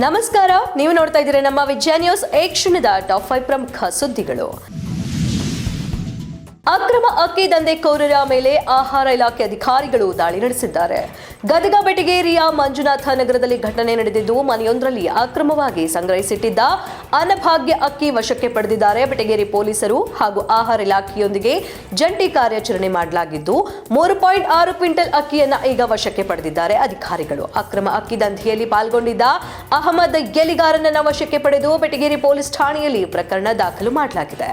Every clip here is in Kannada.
ನಮಸ್ಕಾರ, ನೀವು ನೋಡ್ತಾ ಇದ್ದೀರಾ ನಮ್ಮ ವಿಜಯ ನ್ಯೂಸ್. ಕ್ಷಣದ ಟಾಪ್ 5 ಪ್ರಮುಖ ಸುದ್ದಿಗಳು. ಅಕ್ರಮ ಅಕ್ಕಿ ದಂಧೆಕೋರರ ಮೇಲೆ ಆಹಾರ ಇಲಾಖೆ ಅಧಿಕಾರಿಗಳು ದಾಳಿ ನಡೆಸಿದ್ದಾರೆ. ಗದಗ ಬೆಟಗೇರಿಯ ಮಂಜುನಾಥ ನಗರದಲ್ಲಿ ಘಟನೆ ನಡೆದಿದ್ದು, ಮನೆಯೊಂದರಲ್ಲಿ ಅಕ್ರಮವಾಗಿ ಸಂಗ್ರಹಿಸಿಟ್ಟಿದ್ದ ಅನ್ನಭಾಗ್ಯ ಅಕ್ಕಿ ವಶಕ್ಕೆ ಪಡೆದಿದ್ದಾರೆ. ಬೆಟಗೇರಿ ಪೊಲೀಸರು ಹಾಗೂ ಆಹಾರ ಇಲಾಖೆಯೊಂದಿಗೆ ಜಂಟಿ ಕಾರ್ಯಾಚರಣೆ ಮಾಡಲಾಗಿದ್ದು 3.6 ಕ್ವಿಂಟಲ್ ಅಕ್ಕಿಯನ್ನ ಈಗ ವಶಕ್ಕೆ ಪಡೆದಿದ್ದಾರೆ ಅಧಿಕಾರಿಗಳು. ಅಕ್ರಮ ಅಕ್ಕಿ ದಂಧೆಯಲ್ಲಿ ಪಾಲ್ಗೊಂಡಿದ್ದ ಅಹಮದ್ ಎಲಿಗಾರನನ್ನ ವಶಕ್ಕೆ ಪಡೆದು ಬೆಟಗೇರಿ ಪೊಲೀಸ್ ಠಾಣೆಯಲ್ಲಿ ಪ್ರಕರಣ ದಾಖಲು ಮಾಡಲಾಗಿದೆ.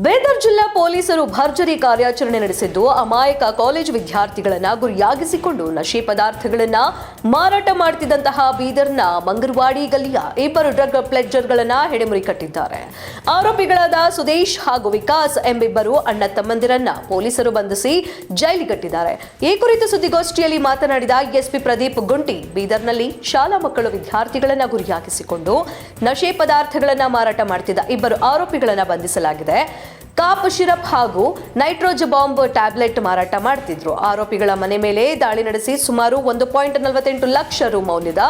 ಬೀದರ್ ಜಿಲ್ಲಾ ಪೊಲೀಸರು ಭರ್ಜರಿ ಕಾರ್ಯಾಚರಣೆ ನಡೆಸಿದ್ದು, ಅಮಾಯಕ ಕಾಲೇಜು ವಿದ್ಯಾರ್ಥಿಗಳನ್ನ ಗುರಿಯಾಗಿಸಿಕೊಂಡು ನಶೆ ಪದಾರ್ಥಗಳನ್ನ ಮಾರಾಟ ಮಾಡುತ್ತಿದ್ದಂತಹ ಬೀದರ್ನ ಮಂಗರವಾಡಿ ಗಲ್ಲಿಯ 2 ಡ್ರಗ್ ಪ್ಲೆಡ್ಜರ್ಗಳನ್ನ ಹೆಡೆಮುರಿ ಕಟ್ಟಿದ್ದಾರೆ. ಆರೋಪಿಗಳಾದ ಸುದೇಶ್ ಹಾಗೂ ವಿಕಾಸ್ ಎಂಬಿಬ್ಬರು ಅಣ್ಣ ತಮ್ಮಂದಿರನ್ನ ಪೊಲೀಸರು ಬಂಧಿಸಿ ಜೈಲಿಗಟ್ಟಿದ್ದಾರೆ. ಈ ಕುರಿತು ಸುದ್ದಿಗೋಷ್ಠಿಯಲ್ಲಿ ಮಾತನಾಡಿದ ಎಸ್ಪಿ ಪ್ರದೀಪ್ ಗುಂಟಿ, ಬೀದರ್ನಲ್ಲಿ ಶಾಲಾ ಮಕ್ಕಳು ವಿದ್ಯಾರ್ಥಿಗಳನ್ನ ಗುರಿಯಾಗಿಸಿಕೊಂಡು ನಶೆ ಪದಾರ್ಥಗಳನ್ನ ಮಾರಾಟ ಮಾಡುತ್ತಿದ್ದ 2 ಆರೋಪಿಗಳನ್ನ ಬಂಧಿಸಲಾಗಿದೆ. ಕಾಪ್ ಸಿರಪ್ ಹಾಗೂ ನೈಟ್ರೋಜ್ ಬಾಂಬ್ ಟ್ಯಾಬ್ಲೆಟ್ ಮಾರಾಟ ಮಾಡುತ್ತಿದ್ರು. ಆರೋಪಿಗಳ ಮನೆ ಮೇಲೆ ದಾಳಿ ನಡೆಸಿ ಸುಮಾರು 1.48 ಲಕ್ಷ ರು ಮೌಲ್ಯದ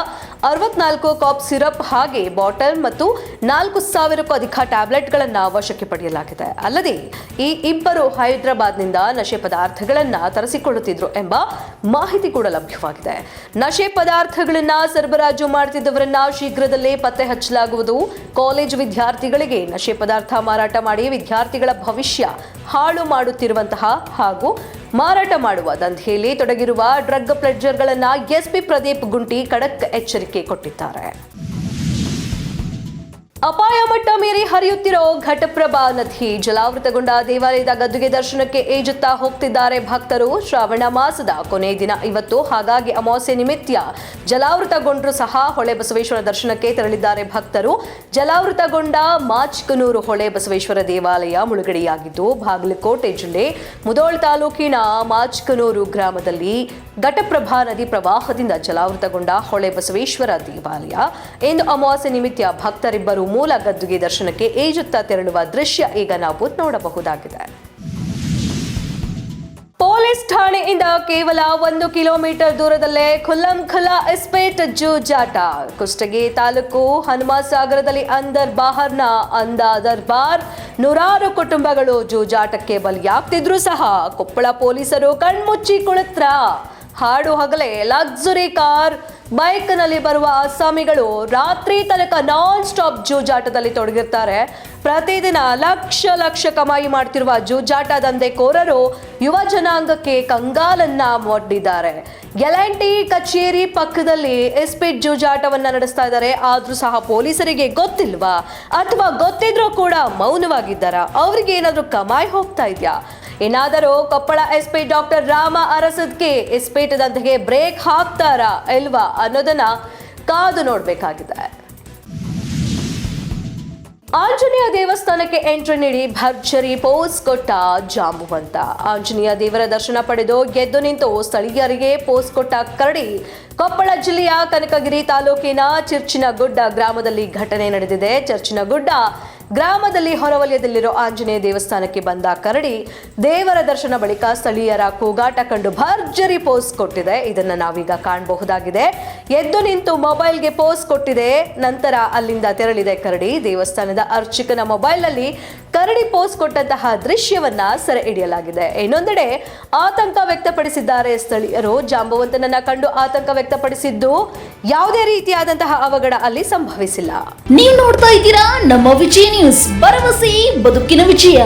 64 ಕಾಪ್ ಸಿರಪ್ ಹಾಗೆ ಬಾಟಲ್ ಮತ್ತು 4,000ಕ್ಕೂ ಅಧಿಕ ಟ್ಯಾಬ್ಲೆಟ್ಗಳನ್ನ ವಶಕ್ಕೆ ಪಡೆಯಲಾಗಿದೆ. ಅಲ್ಲದೆ ಈ 2 ಹೈದರಾಬಾದ್ನಿಂದ ನಶೆ ಪದಾರ್ಥಗಳನ್ನ ತರಿಸಿಕೊಳ್ಳುತ್ತಿದ್ರು ಎಂಬ ಮಾಹಿತಿ ಕೂಡ ಲಭ್ಯವಾಗಿದೆ. ನಶೆ ಪದಾರ್ಥಗಳನ್ನ ಸರಬರಾಜು ಮಾಡುತ್ತಿದ್ದವರನ್ನ ಶೀಘ್ರದಲ್ಲೇ ಪತ್ತೆ ಹಚ್ಚಲಾಗುವುದು. ಕಾಲೇಜು ವಿದ್ಯಾರ್ಥಿಗಳಿಗೆ ನಶೆ ಪದಾರ್ಥ ಮಾರಾಟ ಮಾಡಿ ವಿದ್ಯಾರ್ಥಿಗಳ ಭವಿಷ್ಯ ಹಾಳು ಮಾಡುತ್ತಿರುವಂತಹ ಹಾಗೂ ಮಾರಾಟ ಮಾಡುವ ದಂಧೆಯಲ್ಲಿ ತೊಡಗಿರುವ ಡ್ರಗ್ ಪ್ಲೆಡ್ಜರ್ಗಳನ್ನ ಎಸ್ಪಿ ಪ್ರದೀಪ್ ಗುಂಟಿ ಖಡಕ್ ಎಚ್ಚರಿಕೆ ಕೊಟ್ಟಿದ್ದಾರೆ. ಅಪಾಯ ಮಟ್ಟ ಮೀರಿ ಹರಿಯುತ್ತಿರೋ ಘಟಪ್ರಭಾ ನದಿ ಜಲಾವೃತಗೊಂಡ ದೇವಾಲಯದ ಗದ್ದುಗೆ ದರ್ಶನಕ್ಕೆ ಏಜುತ್ತಾ ಹೋಗ್ತಿದ್ದಾರೆ ಭಕ್ತರು. ಶ್ರಾವಣ ಮಾಸದ ಕೊನೆಯ ದಿನ ಇವತ್ತು, ಹಾಗಾಗಿ ಅಮಾವಾಸ್ಯೆ ನಿಮಿತ್ತ ಜಲಾವೃತಗೊಂಡರೂ ಸಹ ಹೊಳೆ ಬಸವೇಶ್ವರ ದರ್ಶನಕ್ಕೆ ತೆರಳಿದ್ದಾರೆ ಭಕ್ತರು. ಜಲಾವೃತಗೊಂಡ ಮಾಚ್ಕನೂರು ಹೊಳೆ ಬಸವೇಶ್ವರ ದೇವಾಲಯ ಮುಳುಗಡೆಯಾಗಿದ್ದು, ಬಾಗಲಕೋಟೆ ಜಿಲ್ಲೆ ಮುಧೋಳ ತಾಲೂಕಿನ ಮಾಚ್ಕನೂರು ಗ್ರಾಮದಲ್ಲಿ ಘಟಪ್ರಭಾ ನದಿ ಪ್ರವಾಹದಿಂದ ಜಲಾವೃತಗೊಂಡ ಹೊಳೆ ಬಸವೇಶ್ವರ ದೇವಾಲಯ ಇಂದು ಅಮಾವಾಸ್ಯೆ ನಿಮಿತ್ತ ಭಕ್ತರಿಬ್ಬರು ಮೂಲ ಗದ್ದುಗೆ ದರ್ಶನಕ್ಕೆ ಏಜುತ್ತಾ ತೆರಳುವ ದೃಶ್ಯ ಈಗ ನಾವು ನೋಡಬಹುದಾಗಿದೆ. ಪೊಲೀಸ್ ಠಾಣೆಯಿಂದ ಕೇವಲ 1 ಕಿಲೋಮೀಟರ್ ದೂರದಲ್ಲೇ ಖುಲ್ಲಂಖುಲ್ಲಾ ಇಸ್ಪೇಟ್ ಜೂಜಾಟ. ಕುಷ್ಟಗಿ ತಾಲೂಕು ಹನುಮಸಾಗರದಲ್ಲಿ ಅಂದರ್ ಬಾಹರ್ನ ಅಂದಾ ದರ್ಬಾರ್ 100 ಕುಟುಂಬಗಳು ಜೂಜಾಟಕ್ಕೆ ಬಲಿಯಾಗ್ತಿದ್ರು ಸಹ ಕೊಪ್ಪಳ ಪೊಲೀಸರು ಕಣ್ಮುಚ್ಚಿ ಕುಳಿತ್ರ. ಹಾಡು ಹಗಲೇ ಲಕ್ಸುರಿ ಕಾರ್ ಬೈಕ್ನಲ್ಲಿ ಬರುವ ಅಸ್ಸಾಮಿಗಳು ರಾತ್ರಿ ತನಕ ನಾನ್ ಸ್ಟಾಪ್ ಜೂಜಾಟದಲ್ಲಿ ತೊಡಗಿರ್ತಾರೆ. ಪ್ರತಿದಿನ ಲಕ್ಷ ಕಮಾಯಿ ಮಾಡ್ತಿರುವ ಜೂಜಾಟ ದಂಧೆಕೋರರು ಯುವ ಜನಾಂಗಕ್ಕೆ ಕಂಗಾಲನ್ನ ಒಡ್ಡಿದ್ದಾರೆ. ಎಲ್&ಟಿ ಕಚೇರಿ ಪಕ್ಕದಲ್ಲಿ ಇಸ್ಪೀಟ್ ಜೂಜಾಟವನ್ನ ನಡೆಸ್ತಾ ಇದ್ದಾರೆ. ಆದ್ರೂ ಸಹ ಪೊಲೀಸರಿಗೆ ಗೊತ್ತಿಲ್ವಾ ಅಥವಾ ಗೊತ್ತಿದ್ರೂ ಕೂಡ ಮೌನವಾಗಿದ್ದಾರ? ಅವ್ರಿಗೆ ಏನಾದ್ರೂ ಕಮಾಯಿ ಹೋಗ್ತಾ ಇದೆಯಾ? ಏನಾದರೂ ಕೊಪ್ಪಳ ಎಸ್ಪಿ ಡಾಕ್ಟರ್ ರಾಮ ಅರಸದ್ಗೆ ಇಸ್ಪೀಟ್ ದಂಧೆಗೆ ಬ್ರೇಕ್ ಹಾಕ್ತಾರಾ ಇಲ್ವಾ ಅನ್ನೋದನ್ನ ಕಾದು ನೋಡಬೇಕಾಗಿದೆ. ಆಂಜನೇಯ ದೇವಸ್ಥಾನಕ್ಕೆ ಎಂಟ್ರಿ ನೀಡಿ ಭರ್ಜರಿ ಪೋಸ್ ಕೊಟ್ಟ ಜಾಂಬುವಂತ. ಆಂಜನೇಯ ದೇವರ ದರ್ಶನ ಪಡೆದು ಗೆದ್ದು ನಿಂತು ಸ್ಥಳೀಯರಿಗೆ ಪೋಸ್ ಕೊಟ್ಟ ಕರಡಿ. ಕೊಪ್ಪಳ ಜಿಲ್ಲೆಯ ಕನಕಗಿರಿ ತಾಲೂಕಿನ ಚಿರ್ಚಿನಗುಡ್ಡ ಗ್ರಾಮದಲ್ಲಿ ಘಟನೆ ನಡೆದಿದೆ. ಚಿರ್ಚಿನಗುಡ್ಡ ಗ್ರಾಮದಲ್ಲಿ ಹೊರವಲಯದಲ್ಲಿರೋ ಆಂಜನೇಯ ದೇವಸ್ಥಾನಕ್ಕೆ ಬಂದ ಕರಡಿ ದೇವರ ದರ್ಶನ ಬಳಿಕ ಸ್ಥಳೀಯರ ಕೂಗಾಟ ಕಂಡು ಭರ್ಜರಿ ಪೋಸ್ ಕೊಟ್ಟಿದೆ. ಇದನ್ನ ನಾವೀಗ ಕಾಣಬಹುದಾಗಿದೆ. ಎದ್ದು ನಿಂತು ಮೊಬೈಲ್ಗೆ ಪೋಸ್ ಕೊಟ್ಟಿದೆ. ನಂತರ ಅಲ್ಲಿಂದ ತೆರಳಿದೆ ಕರಡಿ. ದೇವಸ್ಥಾನದ ಅರ್ಚಕನ ಮೊಬೈಲ್ನಲ್ಲಿ ಕರಡಿ ಪೋಸ್ ಕೊಟ್ಟಂತಹ ದೃಶ್ಯವನ್ನ ಸೆರೆ ಹಿಡಿಯಲಾಗಿದೆ. ಇನ್ನೊಂದೆಡೆ ಆತಂಕ ವ್ಯಕ್ತಪಡಿಸಿದ್ದಾರೆ ಸ್ಥಳೀಯರು. ಜಾಂಬವಂತನನ್ನ ಕಂಡು ಆತಂಕ ವ್ಯಕ್ತಪಡಿಸಿದ್ದು, ಯಾವುದೇ ರೀತಿಯಾದಂತಹ ಅವಘಡ ಅಲ್ಲಿ ಸಂಭವಿಸಿಲ್ಲ. ನೀವು ನೋಡ್ತಾ ಇದ್ದೀರಾ ನಮ್ಮ ವಿಜಯ ನ್ಯೂಸ್, ಭರವಸೆ ಬದುಕಿನ ವಿಜಯ.